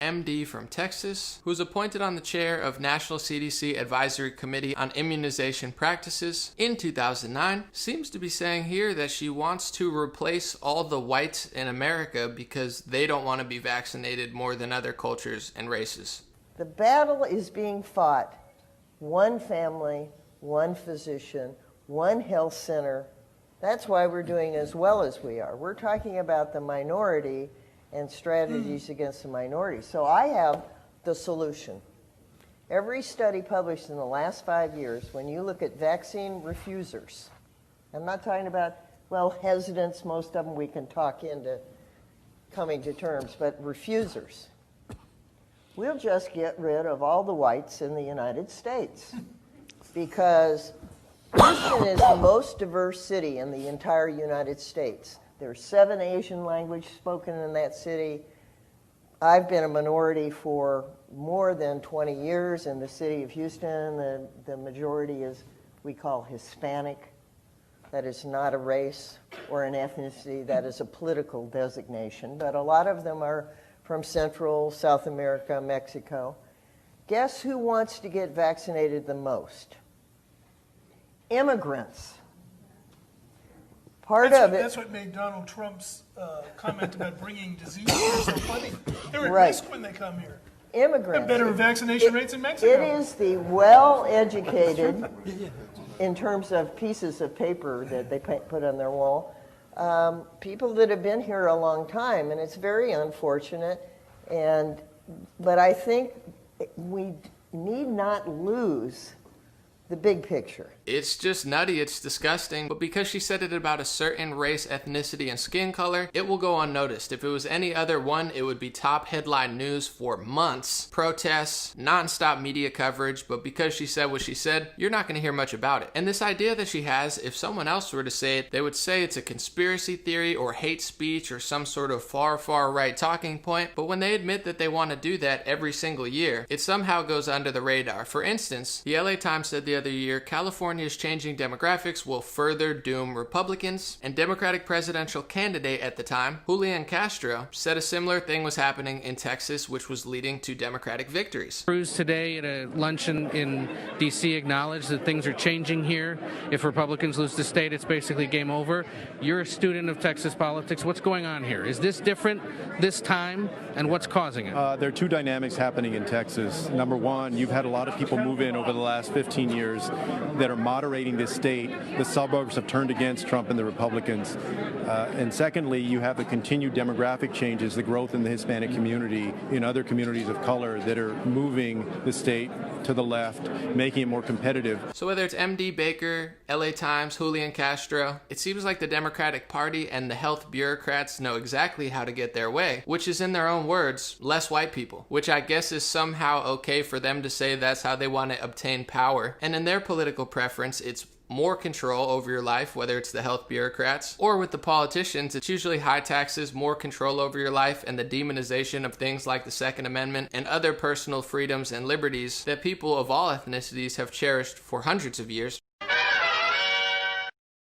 MD from Texas, who's appointed on the chair of National CDC Advisory Committee on Immunization Practices in 2009, seems to be saying here that she wants to replace all the whites in America because they don't want to be vaccinated more than other cultures and races. The battle is being fought. One family, one physician, one health center. That's why we're doing as well as we are. We're talking about the minority and strategies against the minority. So I have the solution. Every study published in the last 5 years, when you look at vaccine refusers, I'm not talking about, well, hesitants, most of them we can talk into coming to terms, but refusers. We'll just get rid of all the whites in the United States because Houston is the most diverse city in the entire United States. There's 7 Asian languages spoken in that city. I've been a minority for more than 20 years in the city of Houston. The majority is, we call Hispanic. That is not a race or an ethnicity, that is a political designation. But a lot of them are from Central, South America, Mexico. Guess who wants to get vaccinated the most? Immigrants. That's what made Donald Trump's comment about bringing disease here so funny. They're at risk when they come here. Immigrants. Have better vaccination rates in Mexico. It is the well-educated, in terms of pieces of paper that they put on their wall, people that have been here a long time, and it's very unfortunate. But I think we need not lose the big picture. It's just nutty, it's disgusting, but because she said it about a certain race, ethnicity, and skin color, it will go unnoticed. If it was any other one, it would be top headline news for months. Protests, non-stop media coverage, but because she said what she said, you're not going to hear much about it. And this idea that she has, if someone else were to say it, they would say it's a conspiracy theory or hate speech or some sort of far, far right talking point, but when they admit that they want to do that every single year, it somehow goes under the radar. For instance, the LA Times said the other year, California's changing demographics will further doom Republicans, and Democratic presidential candidate at the time, Julian Castro, said a similar thing was happening in Texas, which was leading to Democratic victories. Cruz today at a luncheon in D.C. acknowledged that things are changing here. If Republicans lose the state, it's basically game over. You're a student of Texas politics. What's going on here? Is this different this time, and what's causing it? There are two dynamics happening in Texas. Number one, you've had a lot of people move in over the last 15 years that are moderating this state. The suburbs have turned against Trump and the Republicans. And secondly, you have the continued demographic changes, the growth in the Hispanic community, in other communities of color that are moving the state to the left, making it more competitive. So whether it's MD Baker, LA Times, Julian Castro, it seems like the Democratic Party and the health bureaucrats know exactly how to get their way, which is, in their own words, less white people, which I guess is somehow okay for them to say that's how they want to obtain power. And in their political preference, it's more control over your life, whether it's the health bureaucrats or with the politicians. It's usually high taxes, more control over your life, and the demonization of things like the Second Amendment and other personal freedoms and liberties that people of all ethnicities have cherished for hundreds of years.